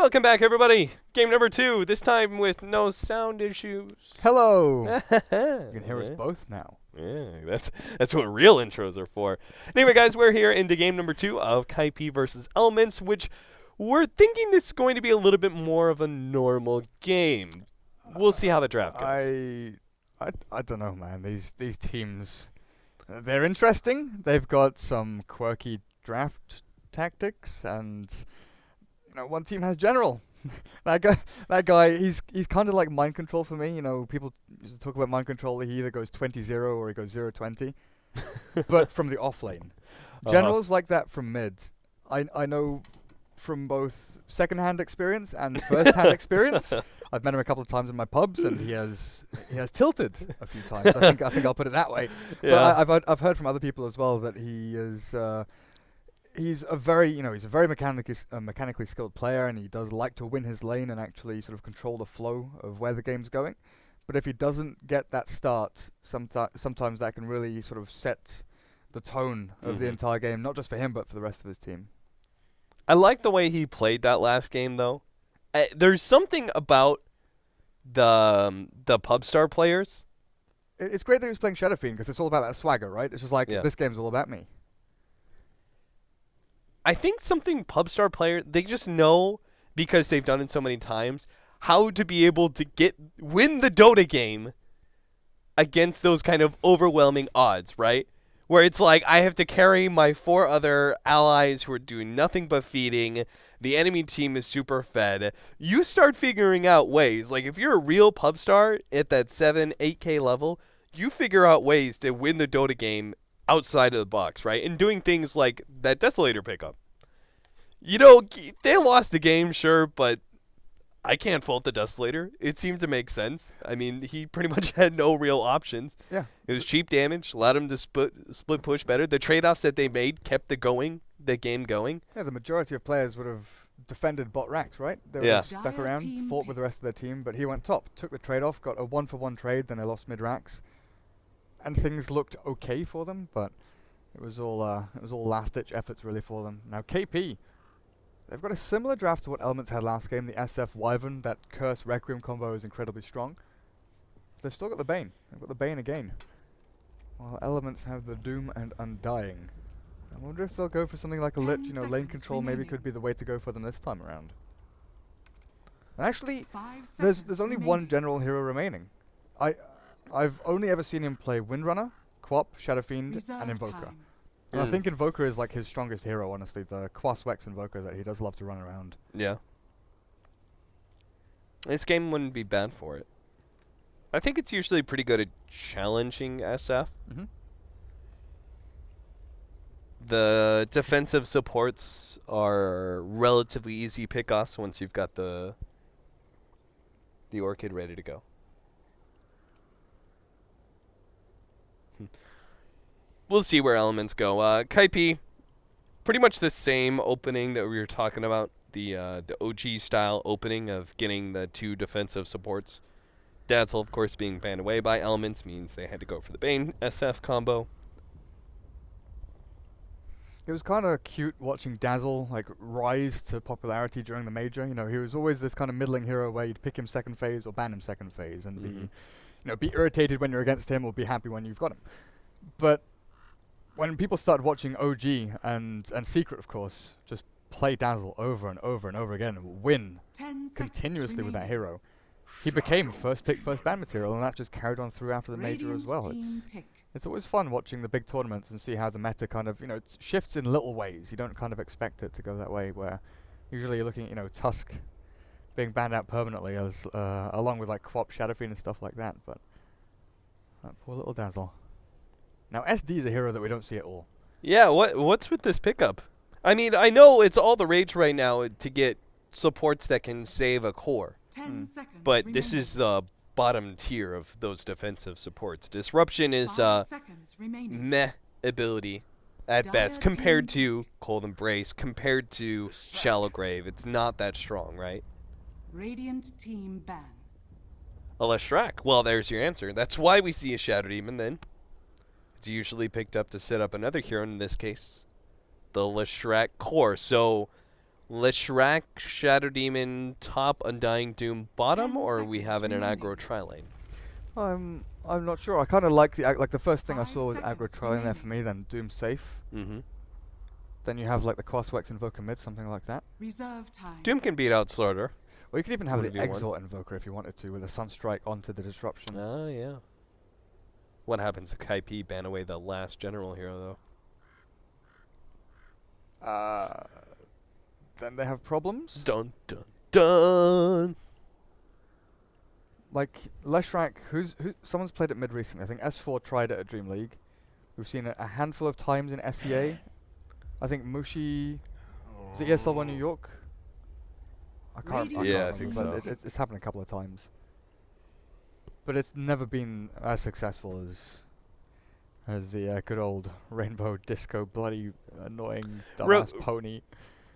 Welcome back, everybody. Game number 2, this time with no sound issues. Hello. You You can hear us both now. Yeah, that's what real intros are for. Anyway, guys, we're here into game number 2 of Kaipi versus Elements, which we're thinking this is going to be a little bit more of a normal game. We'll see how the draft goes. I don't know, man. These teams, they're interesting. They've got some quirky draft tactics, and one team has general. that guy, he's kind of like mind control for me. People used to talk about mind control. He either goes 20-0 or he goes 0-20, but from the off lane. Generals like that from mid. I know from both second-hand experience and first-hand experience. I've met him a couple of times in my pubs, and he has tilted a few times. I think I'll put it that way. Yeah. But I've heard from other people as well that he is. He's a very mechanically skilled player, and he does like to win his lane and actually sort of control the flow of where the game's going. But if he doesn't get that start, sometimes that can really sort of set the tone of the entire game, not just for him but for the rest of his team. I like the way he played that last game, though. There's something about the pub star players. It's great that he was playing Shadow Fiend because it's all about that swagger, right? It's just like, this game's all about me. I think something pub star player, they just know, because they've done it so many times, how to be able to win the Dota game against those kind of overwhelming odds, right? Where it's like, I have to carry my 4 other allies who are doing nothing but feeding. The enemy team is super fed. You start figuring out ways. Like, if you're a real pub star at that 7, 8K level, you figure out ways to win the Dota game outside of the box, right? And doing things like that Desolator pickup. They lost the game, sure, but I can't fault the Desolator. It seemed to make sense. I mean, he pretty much had no real options. Yeah. It was cheap damage, allowed him to split push better. The trade-offs that they made kept the game going. Yeah, the majority of players would have defended bot racks, right? They would have stuck around, fought with the rest of their team, but he went top, took the trade-off, got a 1-for-1 trade, then they lost mid-racks. And things looked okay for them, but it was all last-ditch efforts really for them. Now KP, they've got a similar draft to what Elements had last game. The SF Wyvern, that Curse Requiem combo is incredibly strong. They've still got the Bane. They've got the Bane again. While Elements have the Doom and Undying. I wonder if they'll go for something like a lit. Lane control maybe could be the way to go for them this time around. And actually, there's only one general hero remaining. I've only ever seen him play Windrunner, Quap, Shadow Fiend, and Invoker. And I think Invoker is like his strongest hero, honestly. The Quas Wex Invoker that he does love to run around. Yeah. This game wouldn't be bad for it. I think it's usually pretty good at challenging SF. Mm-hmm. The defensive supports are relatively easy pickoffs once you've got the Orchid ready to go. We'll see where Elements go. Kaipi, pretty much the same opening that we were talking about, the OG style opening of getting the 2 defensive supports. Dazzle, of course, being banned away by Elements means they had to go for the Bane SF combo. It was kind of cute watching Dazzle rise to popularity during the major. He was always this kind of middling hero where you'd pick him second phase or ban him second phase and be irritated when you're against him or be happy when you've got him. But when people started watching OG and Secret, of course, just play Dazzle over and over and over again and win continuously with that hero, he became first pick, first ban material, and that just carried on through after the major as well. It's always fun watching the big tournaments and see how the meta kind of, it shifts in little ways. You don't kind of expect it to go that way, where usually you're looking at, Tusk being banned out permanently as along with like Quap, Shadow Fiend and stuff like that, but that poor little Dazzle. Now SD is a hero that we don't see at all. Yeah, what's with this pickup? I mean, I know it's all the rage right now to get supports that can save a core. 10 seconds But remaining. this is the bottom tier of those defensive supports. Disruption is 5 seconds remaining. meh ability at best compared to Cold Embrace, compared to Shallow Grave. It's not that strong, right? Radiant team ban. A Leshrac. Well, there's your answer. That's why we see a Shadow Demon then. It's usually picked up to set up another hero, in this case, the Leshrac core. So Leshrac, Shadow Demon, top, Undying Doom, bottom, 10 or are we seconds having an remaining. aggro tri-lane? I'm not sure. I kind of like the first thing I 5 saw was aggro seconds trialing there for remaining. me. Then Doom safe. Mm-hmm. Then you have like the Crosswex Invoker mid, something like that. Reserve time. Doom can beat out Slaughter. Or you could even have the 1v1. Exort Invoker if you wanted to, with a Sunstrike onto the Disruption. Oh, yeah. What happens to Kaipi ban away the last general hero, though? Then they have problems. Dun, dun, dun! Like Leshrac, someone's played it mid recently. I think S4 tried it at Dream League. We've seen it a handful of times in SEA. I think Mushi, is it ESL1 New York? I can't. Radiant Yeah, I remember, think but so. it's happened a couple of times. But it's never been as successful as the good old Rainbow Disco bloody annoying dumbass pony.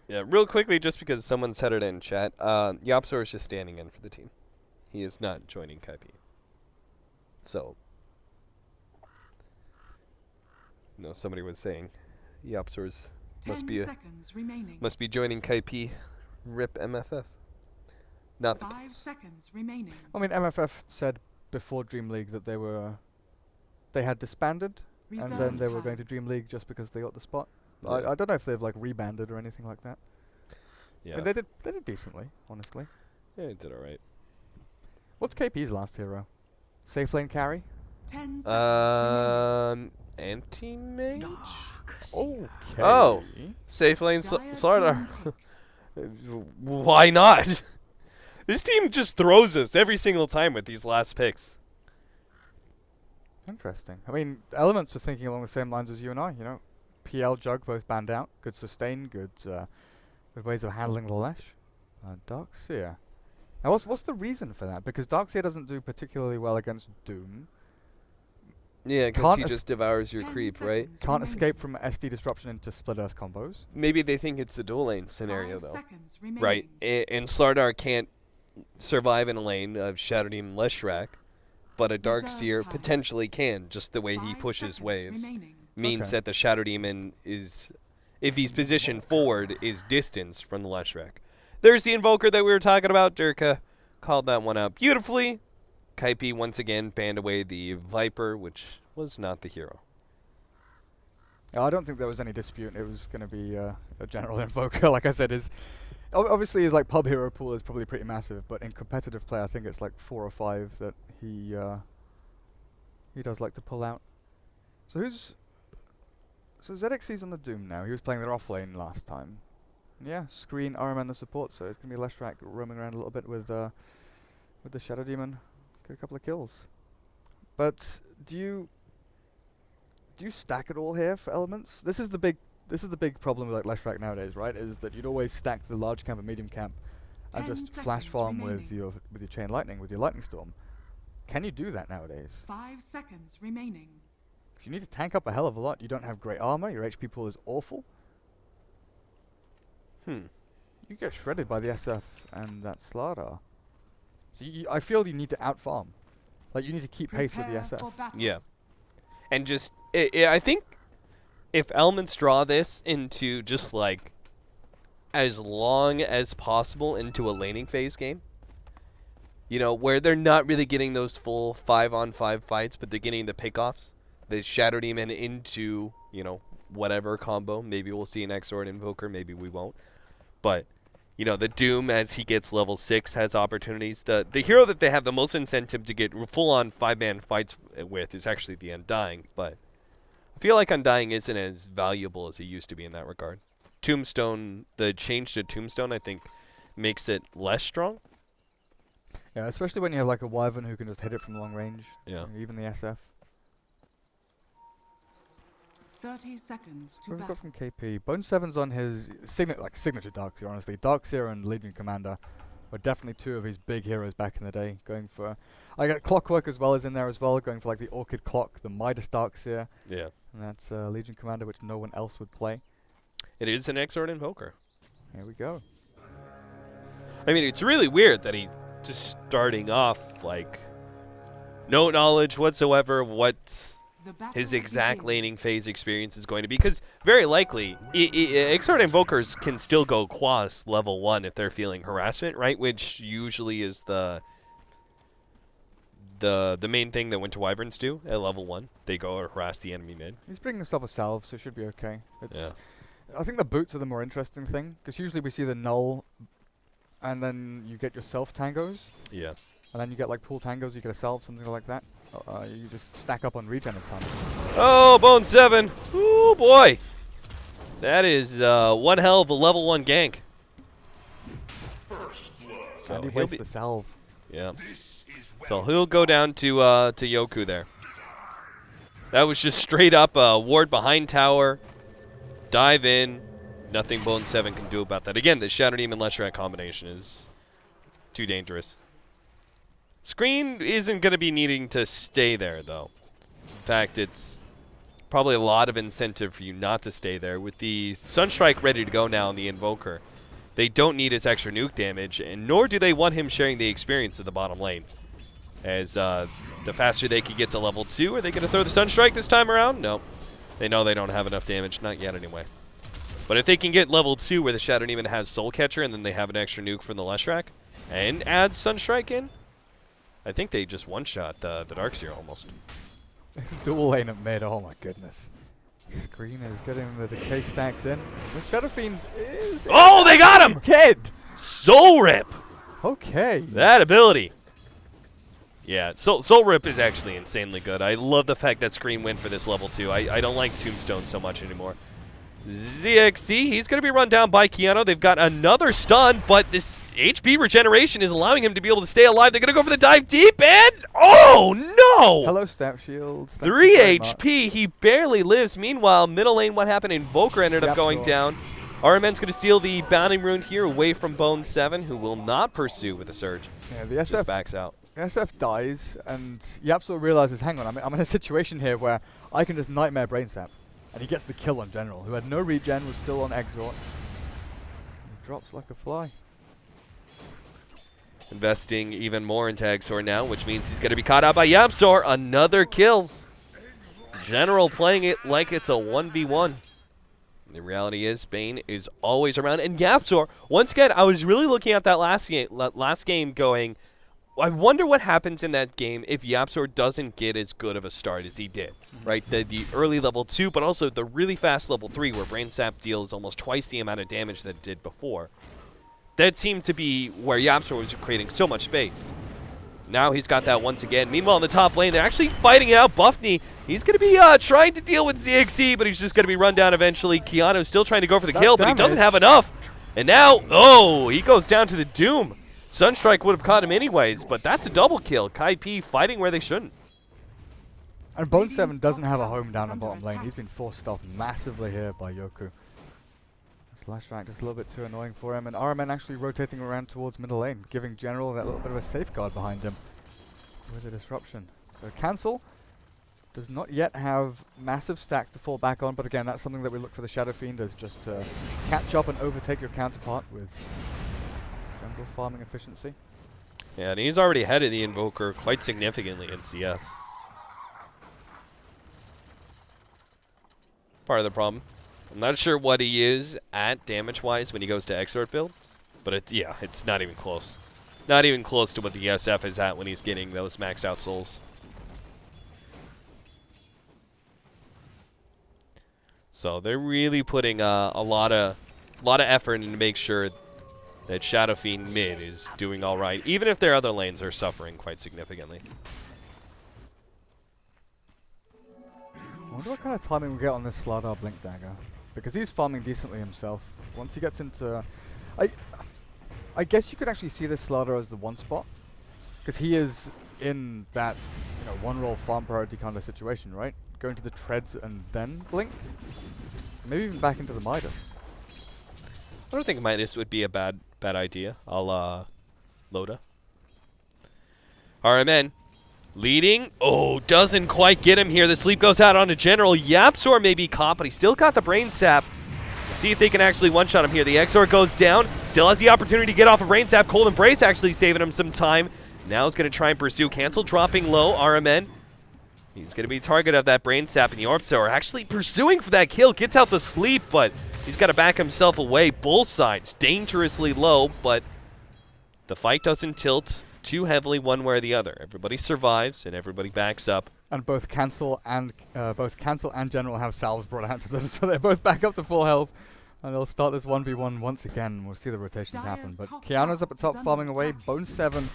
Yeah, real quickly, just because someone said it in chat, Yopsor is just standing in for the team. He is not joining Kaipi. So, somebody was saying Yopsor's 10 must be seconds remaining. must be joining Kaipi. Rip MFF. Not the 5 case. seconds remaining. I mean, MFF said before Dream League that they had disbanded, Reserve and then they were time. going to Dream League just because they got the spot. Yeah. I don't know if they've like rebanded or anything like that. Yeah, But they did decently, honestly. yeah, he did all right. What's KP's last hero? Safe lane carry? 10 seconds Anti-mage? Okay. Oh. Safe lane remaining. Slaughter. Dire team Why not? This team just throws us every single time with these last picks. Interesting. I mean, Elements are thinking along the same lines as you and I, you know. PL, Jug both banned out. Good sustain, good ways of handling the Lesh. Darkseer. Now, what's the reason for that? Because Darkseer doesn't do particularly well against Doom. Yeah, because Can't he es- just devours your 10 creep, right? seconds Can't remaining. escape from SD Disruption into Split Earth combos. Maybe they think it's the dual lane scenario, 5 though. seconds remaining. Right, and Slardar can't survive in a lane of Shadow Demon Leshrac, but a Reserve Darkseer time. potentially can, just the way he 5 pushes seconds waves. remaining. Means Okay. that the Shadow Demon is, if he's positioned forward, is distanced from the Leshrac. There's the Invoker that we were talking about. Durka called that one out beautifully. Kaipi once again banned away the Viper, which was not the hero. I don't think there was any dispute. It was going to be a general Invoker. Like I said, obviously his like pub hero pool is probably pretty massive, but in competitive play, I think it's like 4 or 5 that he does like to pull out. So ZXC's on the Doom now. He was playing their off lane last time. Yeah, screen RMN the support, so it's gonna be Leshrac roaming around a little bit with the Shadow Demon. Get a couple of kills. But do you stack it all here for Elements? This is the big problem with like Leshrac nowadays, right? Is that you'd always stack the large camp and medium camp and 10 just flash seconds farm with remaining. your chain lightning, with your lightning storm. Can you do that nowadays? 5 seconds remaining. 'Cause you need to tank up a hell of a lot. You don't have great armor. Your HP pool is awful. You get shredded by the SF and that Slardar. So I feel you need to outfarm. Like, you need to keep pace with the Prepare for SF. battle. Yeah. And just, I think if elements draw this into just like as long as possible into a laning phase game, where they're not really getting those full 5-on-5 fights, but they're getting the pickoffs, the Shadow Demon into, whatever combo. Maybe we'll see an Exort Invoker, maybe we won't. But, the Doom, as he gets level 6, has opportunities. The hero that they have the most incentive to get full-on 5-man fights with is actually the Undying. But I feel like Undying isn't as valuable as it used to be in that regard. Tombstone, the change to Tombstone, I think, makes it less strong. Yeah, especially when you have like a Wyvern who can just hit it from long range. Yeah. Even the SF. 30 seconds to What have we got battle. from KP? Bone 7's on his signature Darkseer, honestly. Darkseer and Legion Commander were definitely 2 of his big heroes back in the day. I got Clockwork as well as in there as well, going for like the Orchid Clock, the Midas Darkseer. Yeah. And that's Legion Commander, which no one else would play. It is an Exort Invoker. Here we go. I mean, it's really weird that he's just starting off, like, no knowledge whatsoever of what's his exact laning phase experience is going to be, because very likely Exort Invokers can still go Quas level 1 if they're feeling harassment, right? Which usually is the main thing that Winter Wyverns do at level 1. They go harass the enemy mid. He's bringing himself a salve, so it should be okay. Yeah. I think the boots are the more interesting thing, because usually we see the null, and then you get yourself tangos. Yeah. And then you get like pool tangos, you get a salve, something like that. You just stack up on regen a ton. Oh, Bone 7. Ooh, boy. That is one hell of a level 1 gank. So and he wastes the salve. Yeah. So he'll go down to Yoku there. That was just straight up ward behind tower. Dive in. Nothing Bone 7 can do about that. Again, the Shadow Demon Leshrac combination is too dangerous. Screen isn't going to be needing to stay there, though. In fact, it's probably a lot of incentive for you not to stay there. With the Sunstrike ready to go now on the Invoker, they don't need his extra nuke damage, and nor do they want him sharing the experience of the bottom lane. As the faster they can get to level 2, are they going to throw the Sunstrike this time around? No. They know they don't have enough damage. Not yet, anyway. But if they can get level 2 where the Shadow Demon has Soul Catcher and then they have an extra nuke from the Leshrac and add Sunstrike in, I think they just one-shot the Darkseer almost. It's a dual lane at mid. Oh my goodness. Screen is getting the decay stacks in. The Shadow Fiend is... Oh, they got him! Dead! Soul Rip! Okay. That ability. Yeah, Soul Rip is actually insanely good. I love the fact that Screen went for this level 2. I don't like Tombstone so much anymore. ZXC, he's going to be run down by Keanu. They've got another stun, but this HP regeneration is allowing him to be able to stay alive. They're going to go for the dive deep, and oh no! Hello, Stab Shield. 3 HP, he barely lives. Meanwhile, middle lane, what happened? Invoker ended up going down. RMN's going to steal the Bounding Rune here away from Bone 7, who will not pursue with a Surge. Yeah, the SF just backs out. The SF dies, and Yapsor realizes, hang on, I'm in a situation here where I can just Nightmare Brain Sap. And he gets the kill on General, who had no regen, was still on Exort. He drops like a fly. Investing even more into Exor now, which means he's going to be caught out by Yapsor. Another kill. General playing it like it's a 1v1. The reality is, Bane is always around. And Yapsor, once again, I was really looking at that last game going, I wonder what happens in that game if Yapsor doesn't get as good of a start as he did, right? The early level 2, but also the really fast level 3 where Brain Sap deals almost twice the amount of damage that it did before. That seemed to be where Yapsor was creating so much space. Now he's got that once again. Meanwhile, in the top lane, they're actually fighting it out. Buffney, he's going to be trying to deal with ZXC, but he's just going to be run down eventually. Keanu's still trying to go for the kill, but he doesn't have enough. And now, oh, he goes down to the Doom. Sunstrike would have caught him anyways, but that's a double kill. Kaipi fighting where they shouldn't. And Bone 7 doesn't have a home down on bottom lane. He's been forced off massively here by Yoku. This Leshrac just a little bit too annoying for him, and RMN actually rotating around towards middle lane, giving General that little bit of a safeguard behind him with a disruption. So Cancel does not yet have massive stacks to fall back on, but again, that's something that we look for the Shadow Fiend as just to catch up and overtake your counterpart with jungle farming efficiency. Yeah, and he's already ahead of the Invoker quite significantly in CS. Part of the problem. I'm not sure what he is at damage-wise when he goes to Exort build, but it's not even close. Not even close to what the SF is at when he's getting those maxed out souls. So they're really putting a lot of effort in to make sure that Shadow Fiend mid is doing all right, even if their other lanes are suffering quite significantly. I wonder what kind of timing we get on this Slardar Blink Dagger, because he's farming decently himself. Once he gets into... I guess you could actually see this Slardar as the one spot, because he is in that one roll farm priority kind of situation, right? Going to the treads and then Blink? Maybe even back into the Midas. I don't think Midas would be a bad idea. I'll Loda. RMN leading. Oh, doesn't quite get him here. The sleep goes out on a General. Yapsor may be caught, but he still got the Brain Sap. See if they can actually one-shot him here. The Exor goes down. Still has the opportunity to get off a Brain Sap. Cold Embrace actually saving him some time. Now he's going to try and pursue. Cancel dropping low. RMN He's going to be target of that brain sap, and the Orbster actually pursuing for that kill. Gets out to sleep, but he's got to back himself away. Both sides dangerously low, but the fight doesn't tilt too heavily one way or the other. Everybody survives, and everybody backs up. And both Cancel and General have salves brought out to them, so they're both back up to full health. And they'll start this 1v1 once again. We'll see the rotations happen. But Keanu's up at top farming away. Bone 7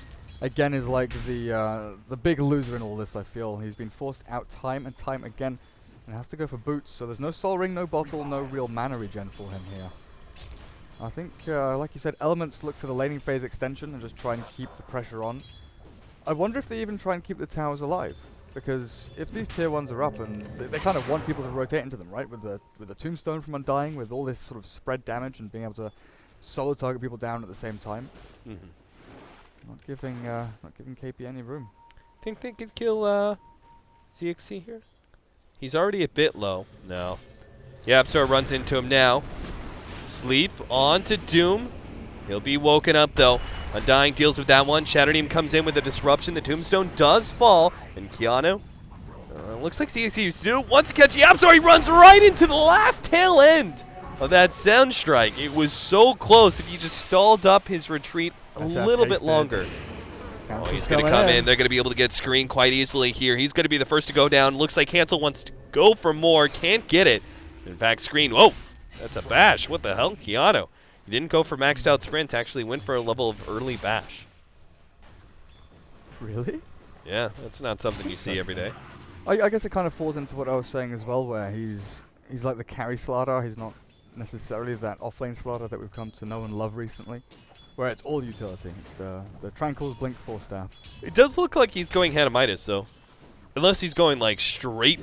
again is like the big loser in all this, I feel. He's been forced out time and time again and has to go for boots. So there's no soul ring, no bottle, no real mana regen for him here. I think, like you said, Elements look for the laning phase extension and just try and keep the pressure on. I wonder if they even try and keep the towers alive. Because if these tier 1s are up, and they kind of want people to rotate into them, right? With the Tombstone from Undying, with all this sort of spread damage and being able to solo target people down at the same time. Not giving Kaipi any room. Think they could kill ZXC here? He's already a bit low. No. Yep, so runs into him now. Sleep on to Doom. He'll be woken up though. Undying deals with that one. Shatter Team comes in with a disruption. The Tombstone does fall. And Keanu, looks like CXC used to do it. Once catch Yapso, he runs right into the last tail end of that Sound Strike. It was so close if he just stalled up his retreat a little bit longer. Oh, he's going to come in. They're going to be able to get screened quite easily here. He's going to be the first to go down. Looks like Cancel wants to go for more. Can't get it. In fact, screen. Whoa, that's a bash. What the hell? Keanu. He didn't go for maxed out sprint, actually went for a level of early bash. Really? Yeah, that's not something you see every day. I guess it kind of falls into what I was saying as well, where he's like the carry Slardar. He's not necessarily that offlane Slardar that we've come to know and love recently, where it's all utility. It's the Tranquil's Blink 4 staff. It does look like he's going Hanamitis, though. Unless he's going, like, straight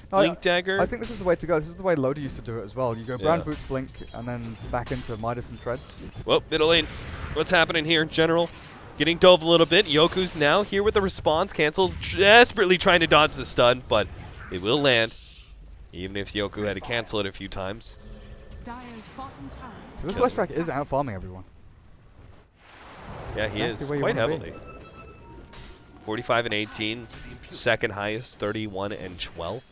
Blink Dagger. I think this is the way to go. This is the way Lodi used to do it as well. You go Brown Boots, Blink, and then back into Midas and Treads. Well, middle lane. What's happening here, General? Getting dove a little bit. Yoku's now here with the response. Cancel's desperately trying to dodge the stun, but it will land. Even if Yoku had to cancel it a few times. So this Last Track is out farming everyone. Yeah, he is quite heavily. 45 and 18. Second highest, 31 and 12.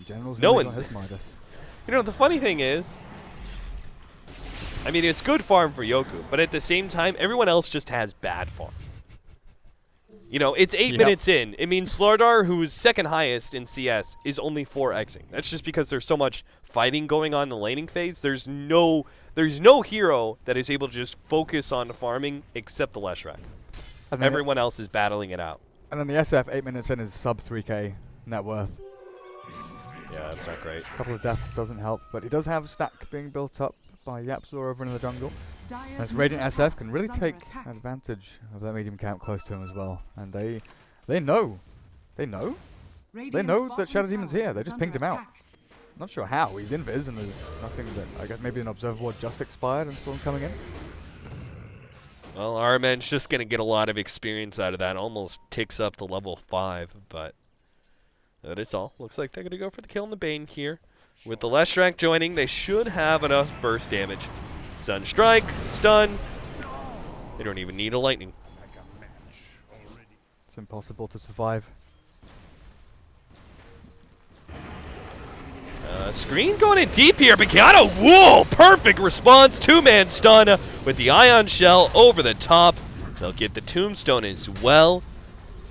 General's no one. His Midas. You know, the funny thing is, I mean, it's good farm for Yoku, but at the same time, everyone else just has bad farm. You know, it's 8 minutes in. It means Slardar, who's second highest in CS, is only 4xing. That's just because there's so much fighting going on in the laning phase. There's no hero that is able to just focus on farming except the Leshrac. Everyone else is battling it out. And then the SF, 8 minutes in, is sub 3k net worth. Yeah, that's not great. A couple of deaths doesn't help, but he does have a stack being built up by Yapzor over in the jungle. As Radiant SF can really take advantage of that medium camp close to him as well. And they know that Shadow Demon's here. They just pinged him out. Not sure how. He's invis and there's nothing that, I guess maybe an Observer Ward just expired and saw him coming in. Well, Arman's just going to get a lot of experience out of that. Almost ticks up to level 5, but that is all. Looks like they're going to go for the kill on the Bane here. With the Leshrac joining, they should have enough burst damage. Sunstrike, stun. They don't even need a lightning. It's impossible to survive. Screen going in deep here. Bicchiano, whoa! Perfect response. Two-man stun with the Ion Shell over the top. They'll get the Tombstone as well.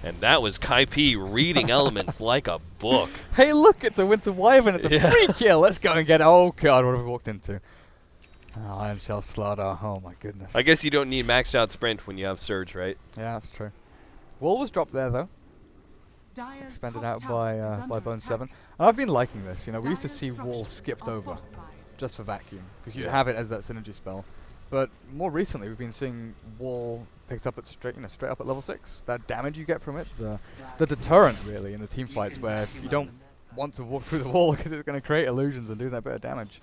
And that was Kaipi reading elements like a book. Hey, look, it's a Winter Wyvern. It's a free kill. Let's go and get it. Oh, God, what have we walked into? Oh, Iron Shell Slaughter. Oh, my goodness. I guess you don't need maxed out sprint when you have Surge, right? Yeah, that's true. Wall was dropped there, though. Expanded out by Bone 7. And I've been liking this. You know, we used to see Wall skipped over just for Vacuum, because you'd have it as that synergy spell. But more recently, we've been seeing Wall picked up at straight up at level 6. That damage you get from it, the deterrent really in the team fights where you don't want to walk through the wall because it's going to create illusions and do that bit of damage.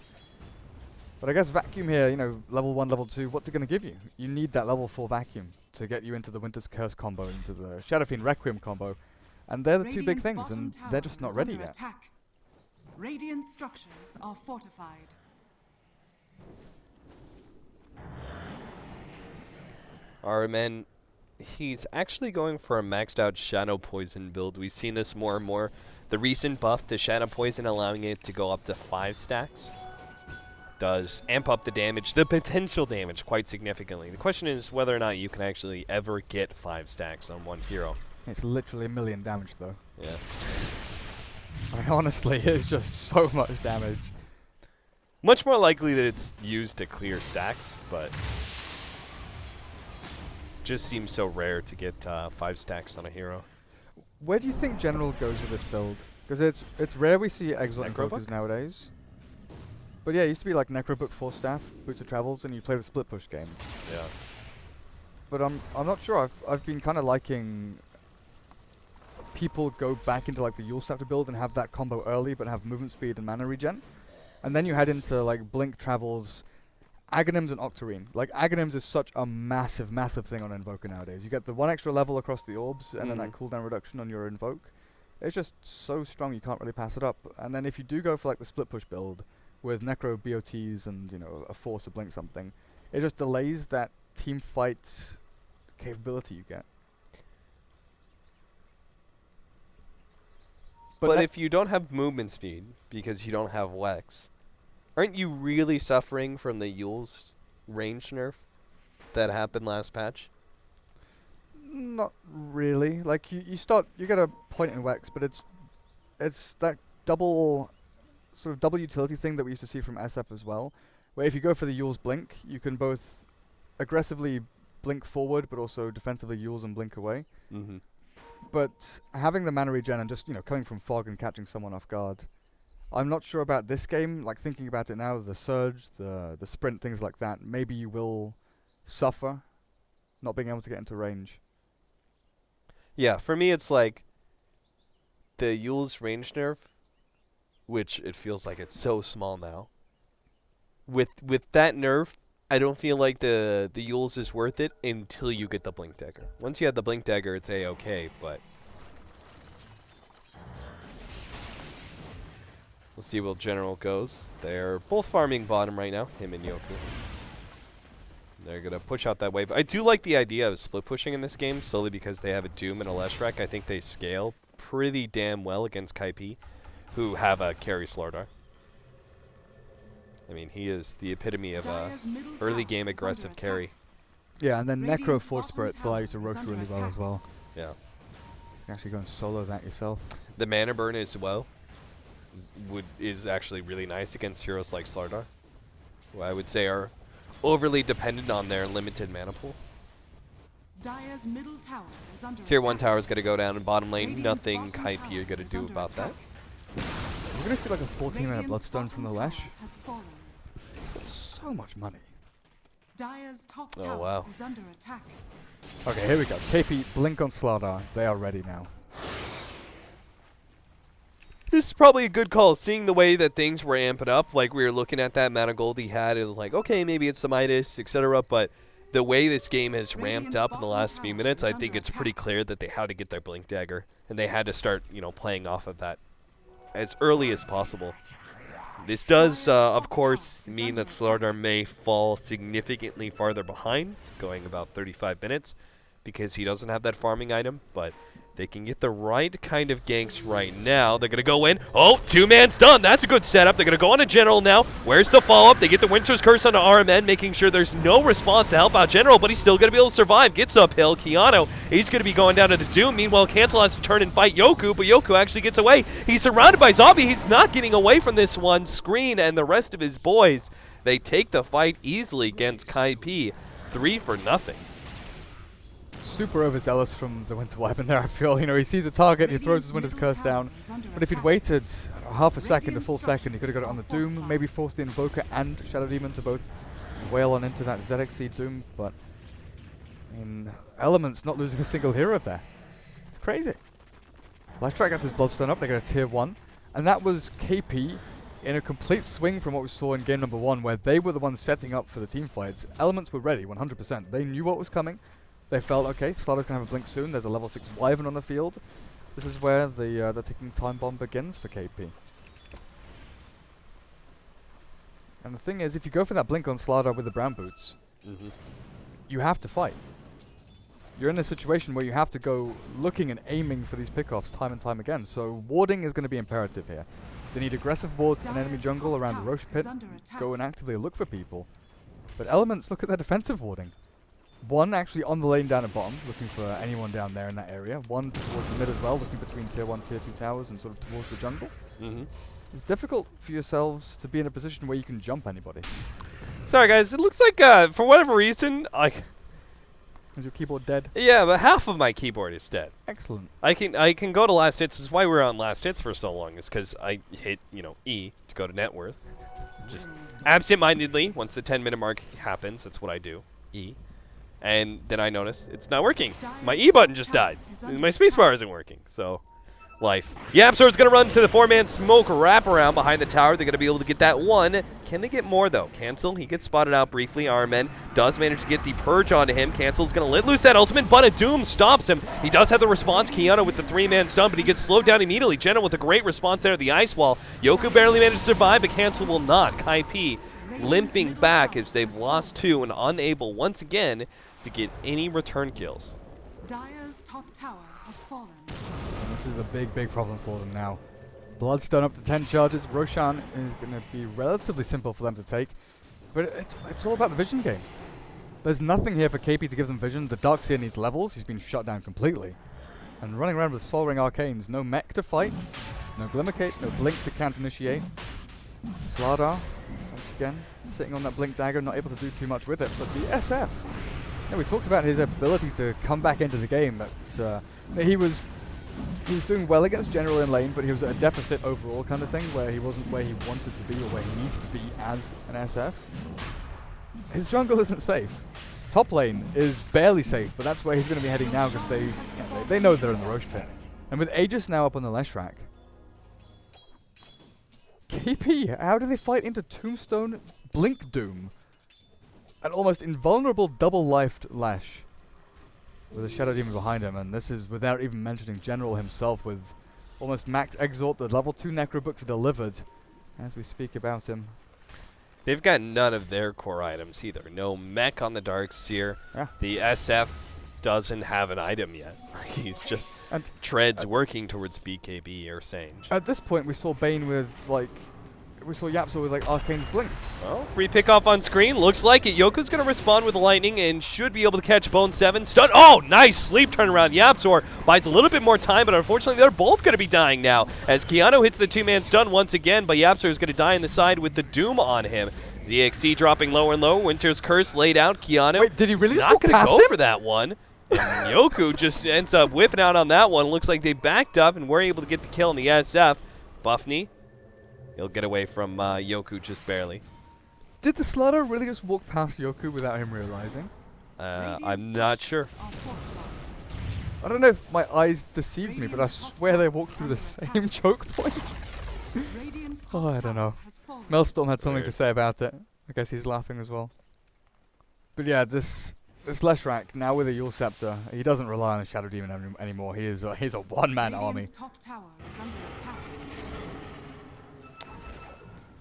But I guess Vacuum here, you know, level 1, level 2, what's it going to give you? You need that level 4 Vacuum to get you into the Winter's Curse combo, into the Shadow Fiend Requiem combo. And they're the two big things, and they're just not ready yet. Radiant structures are fortified. Arman He's actually going for a maxed out Shadow Poison build. We've seen this more and more. The recent buff to Shadow Poison, allowing it to go up to 5 stacks, does amp up the damage, the potential damage, quite significantly. The question is whether or not you can actually ever get 5 stacks on one hero. It's literally a million damage, though. Yeah. I mean, honestly, it's just so much damage. Much more likely that it's used to clear stacks, but just seems so rare to get 5 stacks on a hero. Where do you think General goes with this build? Because it's rare we see Exalt Necrobook? Invokers nowadays. But yeah, it used to be like Necrobook 4 staff, Boots of Travels, and you play the split push game. Yeah. But I'm not sure. I've been kind of liking people go back into like the Yule Staff to build and have that combo early, but have movement speed and mana regen, and then you head into like Blink Travels, Aghanims, and Octarine. Like Aghanims is such a massive, massive thing on Invoker nowadays. You get the 1 extra level across the orbs, and then that cooldown reduction on your Invoke. It's just so strong you can't really pass it up. And then if you do go for like the split push build with Necro BOTs and a Force to blink something, it just delays that team fight capability you get. But if you don't have movement speed because you don't have Wex, aren't you really suffering from the Yule's range nerf that happened last patch? Not really. Like you get a point in Wex, but it's that double utility thing that we used to see from SF as well, where if you go for the Yule's blink, you can both aggressively blink forward, but also defensively Yule's and blink away. Mm-hmm. But having the mana regen and just coming from fog and catching someone off guard, I'm not sure about this game. Like thinking about it now, the surge, the sprint, things like that, maybe you will suffer not being able to get into range. Yeah, for me it's like the Yule's range nerf, which it feels like it's so small now. With that nerf, I don't feel like the Yule's is worth it until you get the Blink Dagger. Once you have the Blink Dagger, it's A-okay, but we'll see where General goes. They're both farming bottom right now, him and Yoku. They're going to push out that wave. I do like the idea of split pushing in this game, solely because they have a Doom and a Leshrac. I think they scale pretty damn well against Kaipi, who have a carry Slardar. I mean, he is the epitome of early game aggressive carry. Yeah, and then Necro Force Spirits allow you to roast really well as well. Yeah. You can actually go and solo that yourself. The mana burn as well is actually really nice against heroes like Slardar, who I would say are overly dependent on their limited mana pool. Dire's middle tower is under Tier 1 attack. tower is going to go down in bottom lane. Radiant's Nothing bottom Kaipi tower are going to is do under about that. attack. We're going to see like a 14-minute Radiant's Bloodstone from the bottom Lesh. tower has fallen. So much money. Dire's top Oh, tower wow. is under attack. Okay, here we go. KP, blink on Slardar. They are ready now. This is probably a good call. Seeing the way that things were amping up, like we were looking at that amount of gold he had, it was like, okay, maybe it's the Midas, etc. But the way this game has ramped up in the last few minutes, I think it's pretty clear that they had to get their Blink Dagger, and they had to start, playing off of that as early as possible. This does, of course, mean that Slardar may fall significantly farther behind, going about 35 minutes, because he doesn't have that farming item, but they can get the right kind of ganks right now. They're going to go in. Oh, 2-man's done. That's a good setup. They're going to go on a General now. Where's the follow-up? They get the Winter's Curse on the RMN, making sure there's no response to help out General, but he's still going to be able to survive. Gets uphill. Kiano, he's going to be going down to the Doom. Meanwhile, Cancel has to turn and fight Yoku, but Yoku actually gets away. He's surrounded by Zombie. He's not getting away from this one. Screen and the rest of his boys, they take the fight easily against Kaipi. 3-0. Super overzealous from the Winter Wyvern there, I feel. He sees a target, he throws his Winter's Curse down. But if he'd waited half a second, a full second, he could have got it on the Doom, maybe forced the Invoker and Shadow Demon to both wail on into that ZXC Doom. But, Element's not losing a single hero there. It's crazy. Leshrac gets his Bloodstone up, they get a tier 1. And that was KP in a complete swing from what we saw in game number 1, where they were the ones setting up for the team fights. Elements were ready, 100%. They knew what was coming. They felt, okay, Slardar's going to have a blink soon. There's a level 6 Wyvern on the field. This is where the ticking time bomb begins for KP. And the thing is, if you go for that blink on Slardar with the brown boots, you have to fight. you're in a situation where you have to go looking and aiming for these pickoffs time and time again. So warding is going to be imperative here. They need aggressive wards and enemy jungle around the Roche pit. Go and actively look for people. But Elements, look at their defensive warding. One actually on the lane down at bottom, looking for anyone down there in that area. One towards the mid as well, looking between tier 1, tier 2 towers and sort of towards the jungle. It's difficult for yourselves to be in a position where you can jump anybody. Sorry, guys. It looks like, for whatever reason, Is your keyboard dead? yeah, but half of my keyboard is dead. Excellent. I can go to last hits. This is why we're on last hits for so long. Is because I hit E to go to net worth. Just absent-mindedly. Once the 10-minute mark happens, that's what I do. E. And then I notice it's not working. My E button just died. My spacebar isn't working. So, life. YapzOr's going to run to the 4-man smoke wraparound behind the tower. They're going to be able to get that one. Can they get more, though? Cancel. He gets spotted out briefly. Armen does manage to get the purge onto him. Cancel's going to let loose that ultimate, but a Doom stops him. He does have the response. Kiana with the 3-man stun, but he gets slowed down immediately. Jenna with a great response there at the ice wall. Yoku barely managed to survive, but Cancel will not. Kaipi limping back as they've lost 2 and unable once again to get any return kills. Dire's top tower has fallen. And this is a big, big problem for them now. Bloodstone up to 10 charges. Roshan is going to be relatively simple for them to take. But it's all about the vision game. There's nothing here for Kaipi to give them vision. The Darkseer needs levels. He's been shut down completely. And running around with Soul Ring Arcanes. No mech to fight. No Glimmercate. No Blink to counter-initiate. Slardar, once again, sitting on that Blink Dagger, not able to do too much with it. But the SF... Yeah, we talked about his ability to come back into the game. That he was doing well against General in lane, but he was at a deficit overall kind of thing, where he wasn't where he wanted to be or where he needs to be as an SF. His jungle isn't safe. Top lane is barely safe, but that's where he's going to be heading now because they know they're in the Roche pit. And with Aegis now up on the Leshrac, KP, how do they fight into Tombstone Blink Doom? An almost invulnerable double-lifed Lash with a Shadow Demon behind him, and this is without even mentioning General himself with almost max Exalt, the level 2 Necrobooks delivered as we speak about him. They've got none of their core items either. No mech on the Darkseer. Yeah. The SF doesn't have an item yet. He's just treads working towards BKB or Sange. At this point, we saw Bane with, we saw YapzOr with, Arcane Blink. Well, free pick off on screen. Looks like it. Yoko's going to respond with lightning and should be able to catch Bone 7. Stun. Oh, nice sleep turnaround. YapzOr buys a little bit more time, but unfortunately they're both going to be dying now as Keanu hits the 2-man stun once again, but YapzOr is going to die in the side with the Doom on him. ZXC dropping lower and lower. Winter's Curse laid out. Keanu Wait, did he really not going to go him? for that one. And Yoku just ends up whiffing out on that one. Looks like they backed up and were able to get the kill in the SF. Buffney, he'll get away from Yoku just barely. Did the Slardar really just walk past Yoku without him realizing? I'm not sure. I don't know if my eyes deceived me, but I swear they walked through the same choke point. Oh, I don't know. Maelstrom had something to say about it. I guess he's laughing as well. But yeah, this Leshrac, now with a Yule Scepter, he doesn't rely on the Shadow Demon anymore. He's a one-man army. Top tower is under attack.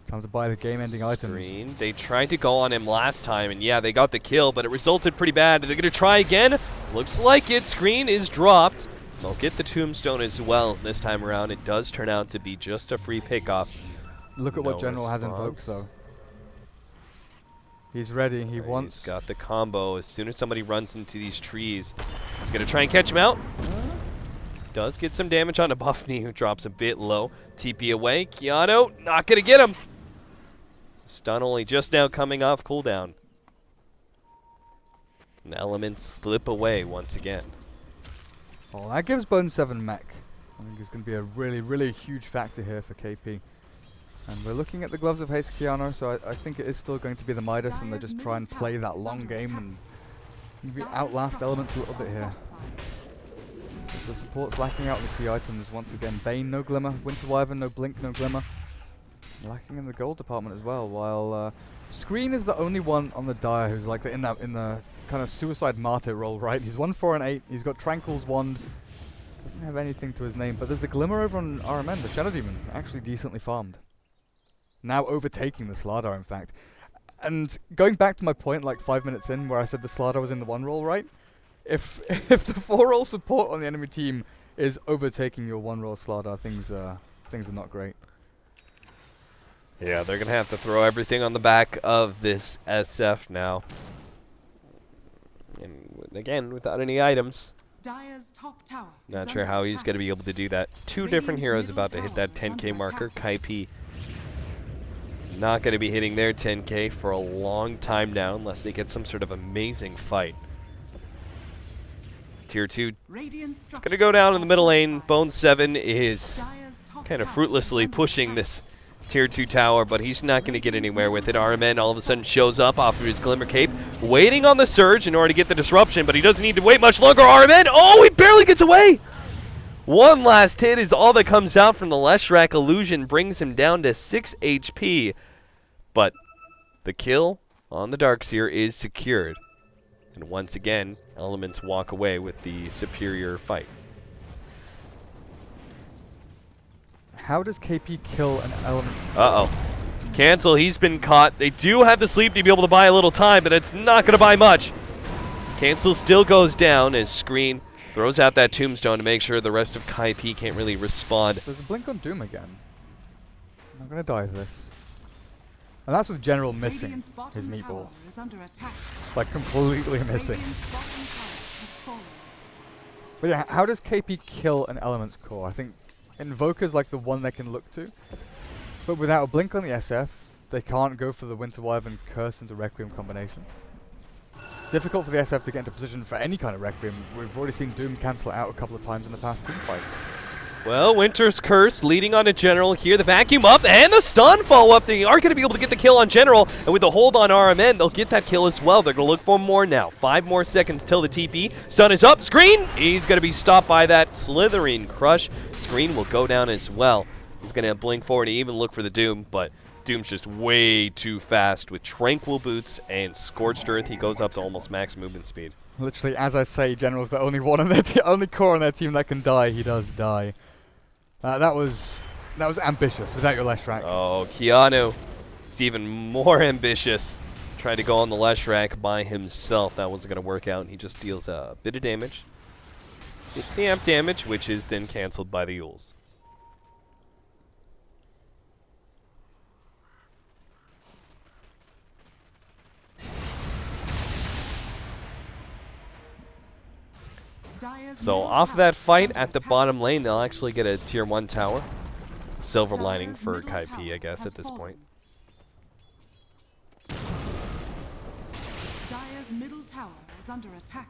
Time to buy the game-ending items. Screen. They tried to go on him last time, and yeah, they got the kill, but it resulted pretty bad. They're going to try again. Looks like it. Screen is dropped. They'll get the Tombstone as well. This time around, it does turn out to be just a free pickoff. Look at what General has invoked, though. He's ready. He wants. He's got the combo. As soon as somebody runs into these trees, he's going to try and catch him out. Does get some damage on a Buffney, who drops a bit low. TP away. Keanu not going to get him. Stun only just now coming off cooldown. And Elements slip away once again. Oh, that gives Bone 7 mech. I think it's going to be a really, really huge factor here for KP. And we're looking at the Gloves of Haste Keanu, so I think it is still going to be the Midas, and they just try and play that long game and maybe outlast Elements a little bit here. As the support's lacking out on the key items once again. Bane, no Glimmer. Winter Wyvern, no Blink, no Glimmer. Lacking in the gold department as well, while Screen is the only one on the Dire who's like in the kind of suicide martyr role, right? He's 1, 4, and 8. He's got Tranquil's Wand. Doesn't have anything to his name, but there's the Glimmer over on RMN, the Shadow Demon, actually decently farmed. Now overtaking the Slardar, in fact. And going back to my point like 5 minutes in where I said the Slardar was in the 1 role, right? if the 4-roll support on the enemy team is overtaking your 1-roll Slardar, things are not great. Yeah, they're going to have to throw everything on the back of this SF now. And again, without any items. Dire's top tower Not is sure under how he's attack. going to be able to do that. Two different heroes about to hit that 10k marker. Kaipi not going to be hitting their 10k for a long time now unless they get some sort of amazing fight. Tier 2, it's going to go down in the middle lane. Bone 7 is kind of fruitlessly pushing this Tier 2 tower, but he's not going to get anywhere with it. RMN all of a sudden shows up off of his Glimmer Cape, waiting on the surge in order to get the disruption, but he doesn't need to wait much longer. RMN, oh, he barely gets away! One last hit is all that comes out from the Leshrac illusion, brings him down to 6 HP, but the kill on the Darkseer is secured. And once again, Elements walk away with the superior fight. How does KP kill an element? Uh-oh. Cancel, he's been caught. They do have the sleep to be able to buy a little time, but it's not going to buy much. Cancel still goes down as Screen throws out that tombstone to make sure the rest of Kaipi can't really respond. There's a blink on Doom again. I'm going to die to this. And that's with General missing Radiant's bottom his meatball. tower is under attack. Like, completely missing. Radiant's bottom tower has fallen. But yeah, how does KP kill an Element's Core? I think Invoker's like the one they can look to. But without a blink on the SF, they can't go for the Winter Wyvern Curse into Requiem combination. It's difficult for the SF to get into position for any kind of Requiem. We've already seen Doom cancel it out a couple of times in the past team fights. Well, Winter's Curse leading on to General here. The vacuum up and the stun follow up. They aren't going to be able to get the kill on General. And with the hold on RMN, they'll get that kill as well. They're going to look for more now. 5 more seconds till the TP. Stun is up. Screen! He's going to be stopped by that slithering crush. Screen will go down as well. He's going to blink forward to even look for the Doom, but Doom's just way too fast. With Tranquil Boots and Scorched Earth, he goes up to almost max movement speed. Literally, as I say, General's the only one on their only core on their team that can die. He does die. That was ambitious without your Leshrac. Oh, Keanu. It's even more ambitious. Tried to go on the Leshrac by himself. That wasn't going to work out, and he just deals a bit of damage. Gets the amp damage, which is then canceled by the Yules. So off that fight at the bottom lane, they'll actually get a tier 1 tower. Silver lining for Kaipi, I guess, at this point. Dire's middle tower is under attack.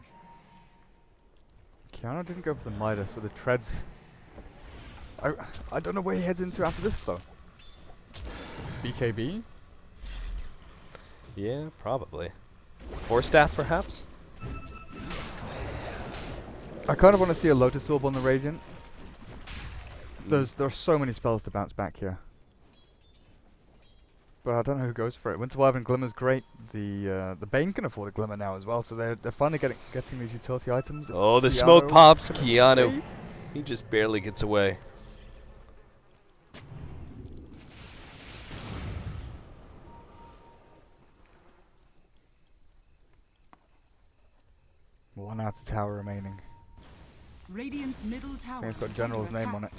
Keanu didn't go for the Midas with the treads. I don't know where he heads into after this, though. BKB? Yeah, probably. Force Staff, perhaps? I kind of want to see a Lotus Orb on the Radiant. There are so many spells to bounce back here. But I don't know who goes for it. Winter Wyvern Glimmer's great. The Bane can afford a Glimmer now as well, so they're finally getting these utility items. Oh, the smoke pops. Keanu. He just barely gets away. One outer tower remaining. Radiant's middle tower. I think it's got is General's under name on attack.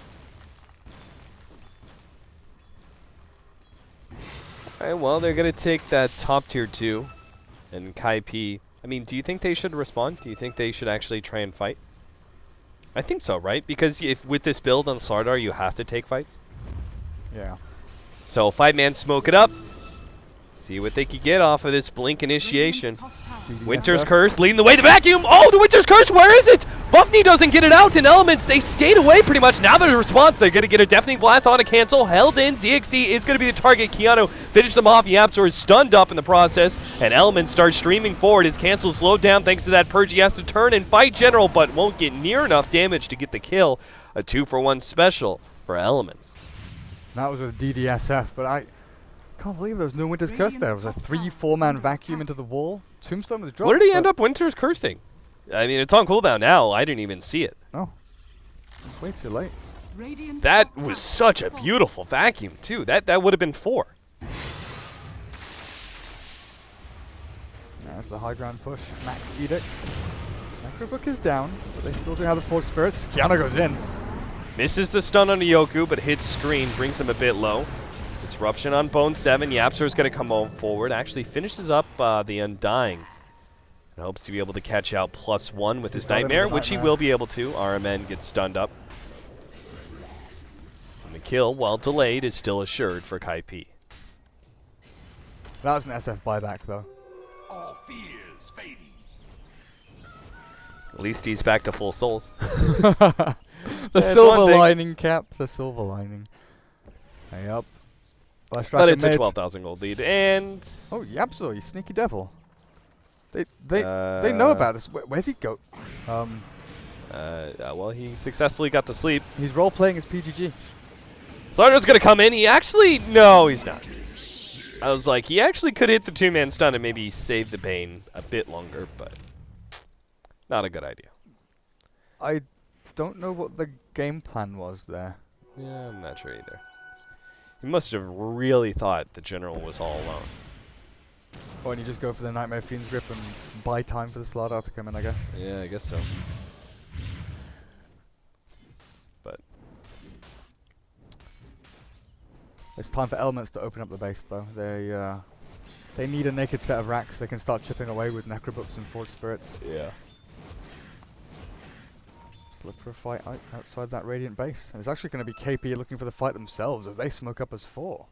it. Alright, well, they're going to take that top tier 2. And Kaipi. I mean, do you think they should respond? Do you think they should actually try and fight? I think so, right? Because if with this build on Slardar, you have to take fights. Yeah. So 5-man smoke it up. See what they could get off of this blink initiation. Radiant's top tower. Winter's Curse leading the way. The vacuum. Oh, the Winter's Curse. Where is it? Buffney doesn't get it out in Elements. They skate away pretty much. Now there's a response. They're going to get a Deafening Blast on a cancel. Held in. ZXC is going to be the target. Keanu finishes them off. Yapzor is stunned up in the process. And Elements starts streaming forward. His cancel slowed down thanks to that purge. He has to turn and fight General, but won't get near enough damage to get the kill. A 2-for-1 special for Elements. That was with DDSF, but I can't believe there was no Winter's Curse there. It was a 3-4-man vacuum into the wall. Tombstone was dropped. What did he end up Winter's Cursing? I mean, it's on cooldown now. I didn't even see it. Oh. Way too late. Radiant's That top was tower such a has fallen. beautiful vacuum, too. That would have been 4. That's the high ground push. Max Edict. Necrobook is down, but they still do have the Forge Spirits. Kiana goes in. Misses the stun on Yoku, but hits screen, brings him a bit low. Disruption on Bone 7. Yapster is going to come forward. Actually finishes up the Undying. And hopes to be able to catch out +1 with his Nightmare, which he will be able to. RMN gets stunned up. And the kill, while delayed, is still assured for Kaipi. That was an SF buyback, though. All fears fading. At least he's back to full souls. The silver lining, Cap. The silver lining. Hey up. But it's a 12,000 gold lead, and oh, Yapso, you sneaky devil. They know about this. Where's he go? Well, he successfully got to sleep. He's role playing his PGG. Slardo's gonna come in. He actually he's not. I was like, he actually could hit the 2-man stun and maybe save the pain a bit longer, but not a good idea. I don't know what the game plan was there. Yeah, I'm not sure either. He must have really thought the general was all alone. Or you just go for the Nightmare Fiend's Grip and buy time for the Slardar to come in, I guess. Yeah, I guess so. But it's time for Elements to open up the base, though. They need a naked set of racks. They can start chipping away with Necrobooks and Forge Spirits. yeah. Look for a fight outside that Radiant base. And it's actually going to be KP looking for the fight themselves as they smoke up as 4.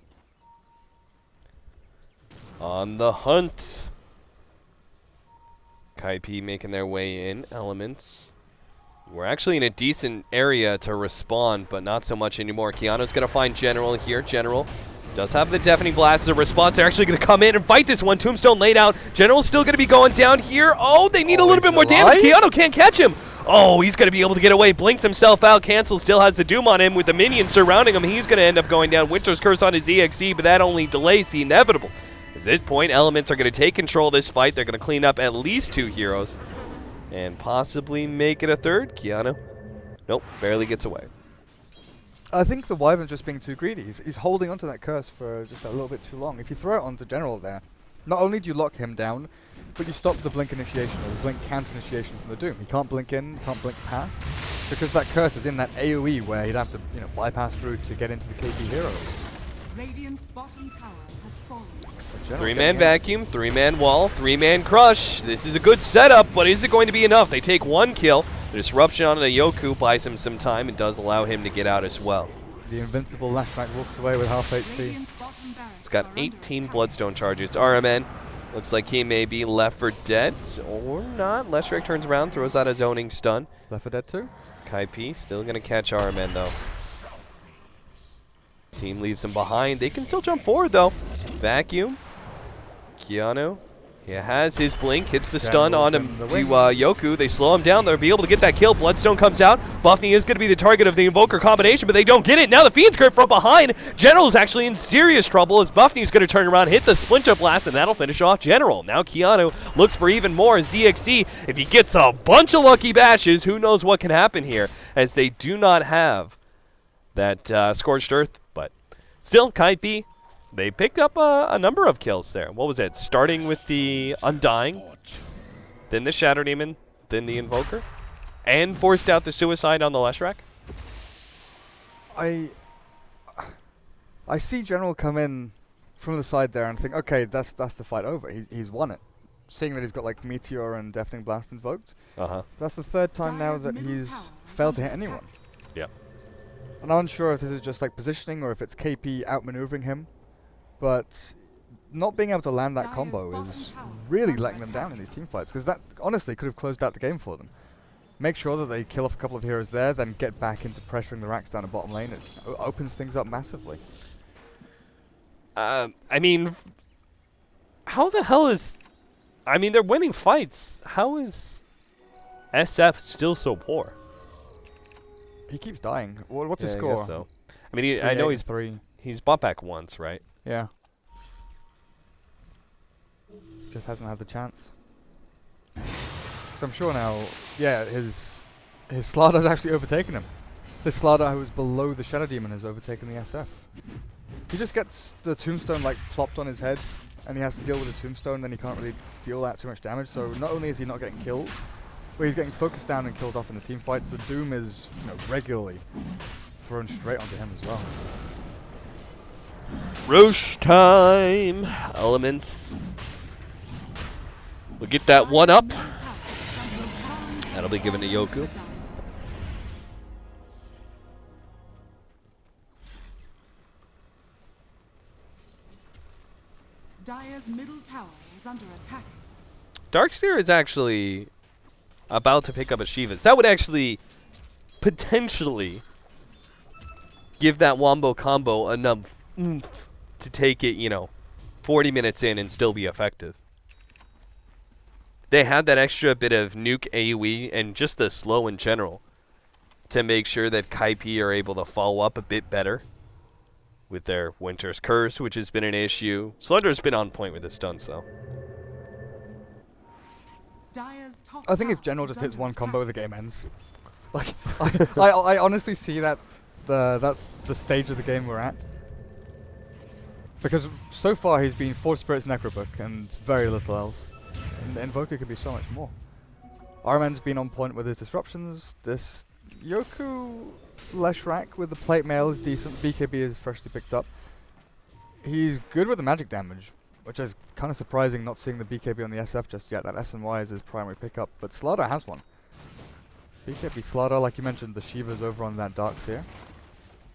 On the hunt. Kaipi making their way in. Elements. We're actually in a decent area to respond, but not so much anymore. Keanu's going to find General here. General does have the Deafening Blast as a response. They're actually going to come in and fight this one. Tombstone laid out. General's still going to be going down here. Oh, they need a little bit more damage. Keanu can't catch him. Oh, he's going to be able to get away. Blinks himself out. Cancel still has the Doom on him with the minions surrounding him. He's going to end up going down. Winter's Curse on his EXE, but that only delays the inevitable. At this point, Elements are going to take control of this fight. They're going to clean up at least 2 heroes and possibly make it a third. Keanu, nope, barely gets away. I think the Wyvern's just being too greedy. He's holding onto that curse for just a little bit too long. If you throw it onto General there, not only do you lock him down, but you stop the blink initiation or the blink counter initiation from the Doom. He can't blink in, he can't blink past, because that curse is in that AoE where he'd have to, bypass through to get into the KP heroes. Radiant's bottom tower has fallen. 3-man vacuum, 3-man wall, 3-man crush. This is a good setup, but is it going to be enough? They take 1 kill. The disruption on a Yoku buys him some time and does allow him to get out as well. The invincible Lashback walks away with half HP. He's got 18 Bloodstone charges. RMN looks like he may be left for dead or not. Leshrac turns around, throws out a zoning stun. Left for dead too? Kaipi still going to catch RMN though. Team leaves him behind. They can still jump forward though. Vacuum. Keanu. He has his blink, hits the stun on him to Yoku. They slow him down. They'll be able to get that kill. Bloodstone comes out. Buffney is going to be the target of the Invoker combination, but they don't get it. Now the Fiend's Grip from behind. General's actually in serious trouble as Buffney's going to turn around, hit the Splinter Blast, and that'll finish off General. Now Keanu looks for even more. ZXC, if he gets a bunch of lucky bashes, who knows what can happen here, as they do not have that Scorched Earth. But still, Kaipi, they picked up a number of kills there. What was it? Starting with the Undying, then the Shadow Demon, then the Invoker, and forced out the Suicide on the Leshrac. I see General come in from the side there and think, okay, that's the fight over. He's won it. Seeing that he's got like Meteor and Deafening Blast invoked. That's the 3rd time now that he's failed to hit anyone. Yeah. And I'm unsure if this is just like positioning or if it's KP outmaneuvering him. But not being able to land that combo is really letting them down in these team fights, because that honestly could have closed out the game for them. Make sure that they kill off a couple of heroes there, then get back into pressuring the racks down the bottom lane. It opens things up massively. I mean, how the hell is... I mean, they're winning fights. How is SF still so poor? He keeps dying. What's his I score? guess so. I mean, I know he's bought back once, right? Yeah. Just hasn't had the chance. So I'm sure now, yeah, his Slardar has actually overtaken him. This Slardar who was below the Shadow Demon has overtaken the SF. He just gets the Tombstone like plopped on his head, and he has to deal with the Tombstone, then he can't really deal out too much damage. So not only is he not getting kills, where he's getting focused down and killed off in the team fights, the Doom is regularly thrown straight onto him as well. Roche time. Elements. We'll get that one up. That'll be given to Yoku. Dire's middle tower is under attack. Darkseer is actually about to pick up a Shiva's. That would actually potentially give that Wombo combo enough oomph to take it, 40 minutes in and still be effective. They had that extra bit of nuke AoE and just the slow in general to make sure that Kaipi are able to follow up a bit better with their Winter's Curse, which has been an issue. Slunder's been on point with his stunts, though. I think if General just hits one combo, the game ends. Like, I honestly see that that's the stage of the game we're at. Because so far he's been 4 Spirits Necrobook and very little else. And the Invoker could be so much more. Arman's been on point with his disruptions. This Yoku Leshrak with the plate mail is decent. BKB is freshly picked up. He's good with the magic damage, which is kind of surprising not seeing the BKB on the SF just yet. That SNY is his primary pickup, but Slardar has one. BKB Slardar, like you mentioned, the Shiva's over on that Darkseer.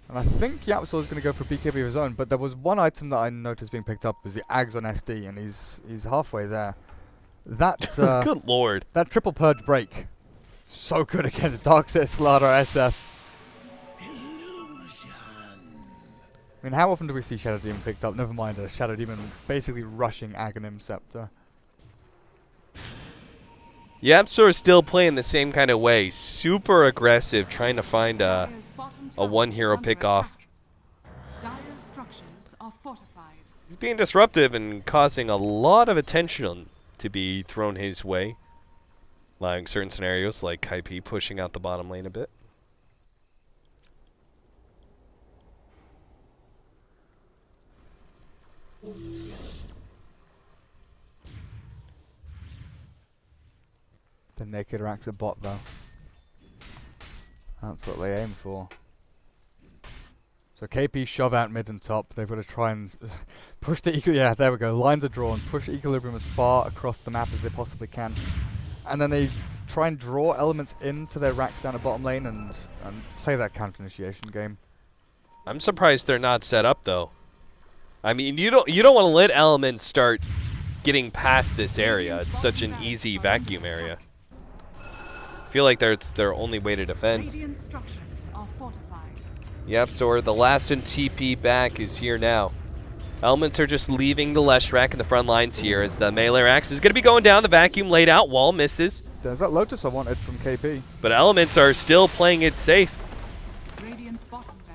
And I think Yapsor is going to go for BKB of his own, but there was one item that I noticed being picked up was the Ags on SD, and he's halfway there. That Good lord. That triple purge break, so good against Darkseer, Slardar, SF. I mean, how often do we see Shadow Demon picked up? Never mind a Shadow Demon basically rushing Aghanim Scepter. Yapsor is still playing the same kind of way. Super aggressive, trying to find a one-hero pick-off. He's being disruptive and causing a lot of attention to be thrown his way. Allowing certain scenarios like Kaipi pushing out the bottom lane a bit. The naked Rax a bot though. That's what they aim for. So KP shove out mid and top. They've got to try and push the yeah, there we go. Lines are drawn. Push equilibrium as far across the map as they possibly can. And then they try and draw elements into their Rax down the bottom lane and play that counter initiation game. I'm surprised they're not set up though. I mean, you don't want to let elements start getting past this area. It's such an easy vacuum area. I feel like that's their only way to defend. Yapsor, the last in TP back, is here now. Elements are just leaving the Leshrak in the front lines here as the melee axe is going to be going down. The vacuum laid out. Wall misses. There's that Lotus I wanted from KP. But Elements are still playing it safe.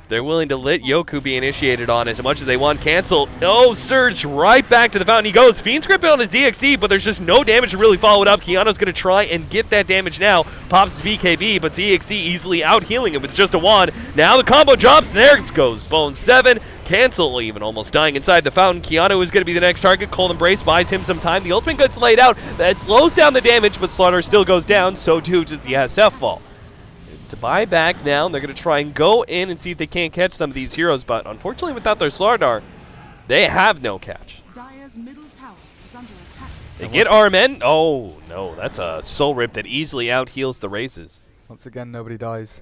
They're willing to let Yoku be initiated on as much as they want. Cancel. No, Surge right back to the fountain he goes. Fiend's Grip on his ZXD, but there's just no damage to really follow it up. Keanu's going to try and get that damage now. Pops his BKB, but ZXD easily out healing him with just a wand. Now the combo drops, and there it goes. Bone 7. Cancel even almost dying inside the fountain. Keanu is going to be the next target. Cold Embrace buys him some time. The ultimate gets laid out. That slows down the damage, but Slaughter still goes down. So too does the SF fall. To buy back now, they're going to try and go in and see if they can't catch some of these heroes, but unfortunately without their Slardar, they have no catch. They get Armen. Oh, no, that's a Soul Rip that easily out-heals the Razes. Once again, nobody dies.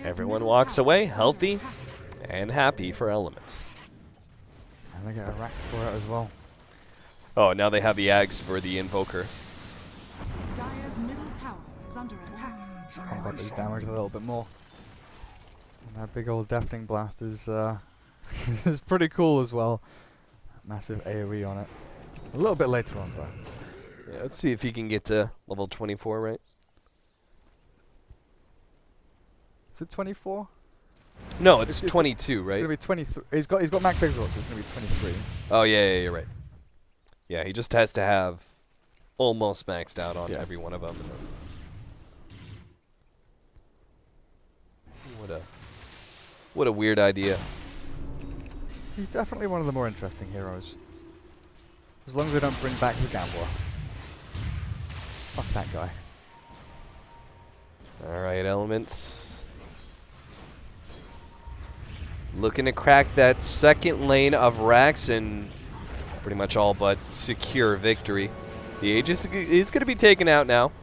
Everyone walks away healthy and happy for Elements. And they get a Rax for it as well. Oh, now they have the Ags for the Invoker. Combat does damage a little bit more. And that big old Deafening Blast is is pretty cool as well. Massive AoE on it. A little bit later on though. Yeah, let's see if he can get to level 24, right? Is it 24? No, it's 22, right? It's gonna be 23. He's got max exhaust, so it's gonna be 23. Oh yeah, you're right. Yeah, he just has to have almost maxed out on every one of them. What a weird idea. He's definitely one of the more interesting heroes. As long as they don't bring back the Gambler. fat guy. All right, Elements. Looking to crack that second lane of Rax and pretty much all but secure victory. The Aegis is going to be taken out now,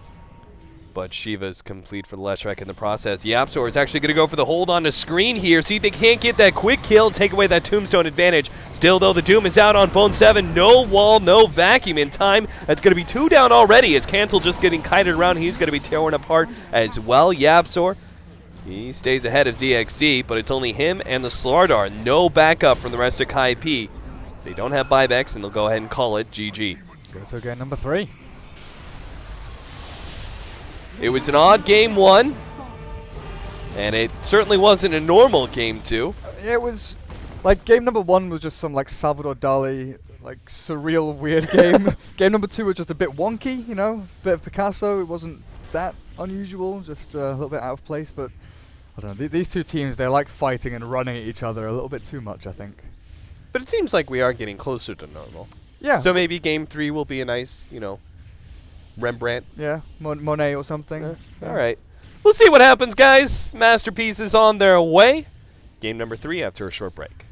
but Shiva's complete for the Leshrac in the process. YapzOr is actually going to go for the hold on the screen here, see if they can't get that quick kill, take away that Tombstone advantage. Still, though, the Doom is out on Bone 7. No wall, no vacuum in time. That's going to be 2 down already as Cancel just getting kited around. He's going to be torn apart as well. YapzOr, he stays ahead of ZXC, but it's only him and the Slardar. No backup from the rest of Kaipi. So they don't have buybacks, and they'll go ahead and call it GG. Go to game number 3. It was an odd game 1, and it certainly wasn't a normal game 2. It was like game number 1 was just some like Salvador Dali, like surreal weird game. Game number 2 was just a bit wonky, you know, bit of Picasso. It wasn't that unusual, just a little bit out of place. But I don't know. These two teams, they like fighting and running at each other a little bit too much, I think. But it seems like we are getting closer to normal. Yeah. So maybe game 3 will be a nice, you know, Rembrandt. Yeah, Monet or something. All right. We'll see what happens, guys. Masterpieces on their way. Game number 3 after a short break.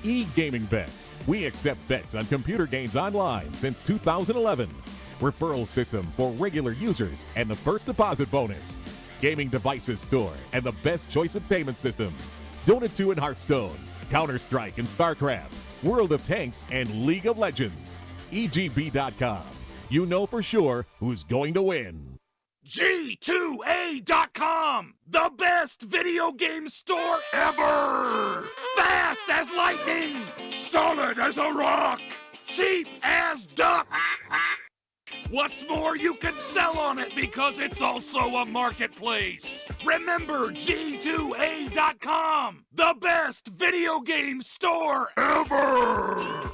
e-gaming bets. We accept bets on computer games online since 2011. Referral system for regular users and the first deposit bonus. Gaming devices store and the best choice of payment systems. Dota 2 and Hearthstone, Counter-Strike and StarCraft, World of Tanks and League of Legends. EGB.com. You know for sure who's going to win. G2A.com, the best video game store ever! Fast as lightning, solid as a rock, cheap as duck! What's more, you can sell on it because it's also a marketplace. Remember G2A.com, the best video game store ever!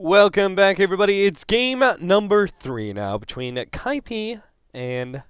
Welcome back, everybody. It's game number 3 now between Kaipi and